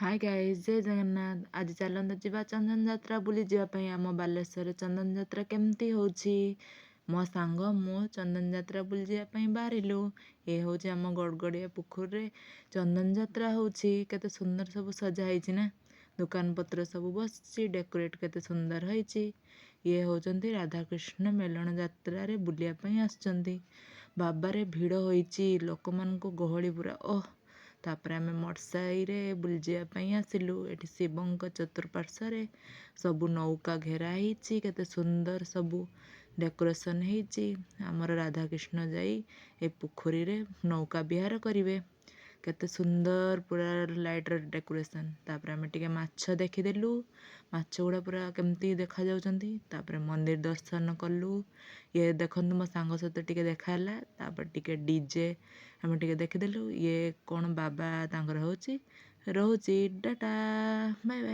High guys ଜୟ ଜଗନ୍ନାଥ। ଆଜି ଚାଲନ୍ତୁ ଯିବା ଚନ୍ଦନ ଯାତ୍ରା ବୁଲି ଯିବା ପାଇଁ। ଆମ ବାଲେଶ୍ୱରରେ ଚନ୍ଦନ ଯାତ୍ରା କେମିତି ହେଉଛି। ମୋ ସାଙ୍ଗ ମୁଁ ଚନ୍ଦନ ଯାତ୍ରା ବୁଲି ଯିବା ପାଇଁ ବାହାରିଲୁ। ଏ ହେଉଛି ଆମ ଗଡ଼ଗଡ଼ିଆ ପୋଖରୀରେ ଚନ୍ଦନ ଯାତ୍ରା ହେଉଛି। କେତେ ସୁନ୍ଦର ସବୁ ସଜା ହେଇଛି ନା। ଦୋକାନ ପତ୍ର ସବୁ ବସିଛି, ଡେକୋରେଟ୍ କେତେ ସୁନ୍ଦର ହେଇଛି। ଇଏ ହେଉଛନ୍ତି ରାଧାକୃଷ୍ଣ ମେଲଣ ଯାତ୍ରାରେ ବୁଲିବା ପାଇଁ ଆସିଛନ୍ତି। ବାବାରେ ଭିଡ଼ ହୋଇଛି, ଲୋକମାନଙ୍କୁ ଗହଳି ପୁରା ତାପରେ ଆମେ ମଠସାହିରେ ବୁଲିଯିବା ପାଇଁ ଆସିଲୁ। ଏଠି ଶିବଙ୍କ ଚତୁଃପାର୍ଶ୍ୱରେ ସବୁ ନୌକା ଘେରା ହେଇଛି, କେତେ ସୁନ୍ଦର ସବୁ ଡେକୋରେସନ୍ ହେଇଛି। ଆମର ରାଧାକୃଷ୍ଣ ଯାଇ ଏ ପୋଖରୀରେ ନୌକା ବିହାର କରିବେ। କେତେ ସୁନ୍ଦର ପୁରା ଲାଇଟ୍ର ଡେକୋରେସନ୍। ତାପରେ ଆମେ ଟିକେ ମାଛ ଦେଖିଦେଲୁ। ମାଛ ଗୁଡ଼ା ପୁରା କେମିତି ଦେଖାଯାଉଛନ୍ତି। ତାପରେ ମନ୍ଦିର ଦର୍ଶନ କଲୁ। ଇଏ ଦେଖନ୍ତୁ ମୋ ସାଙ୍ଗ ସହିତ ଟିକେ ଦେଖା ହେଲା। ତାପରେ ଟିକେ ଡିଜେ ଆମେ ଟିକେ ଦେଖିଦେଲୁ। ଇଏ କ'ଣ ବାବା ତାଙ୍କର ହେଉଛି। ରହୁଛି, ଟାଟା, ବାଏ ବାଏ।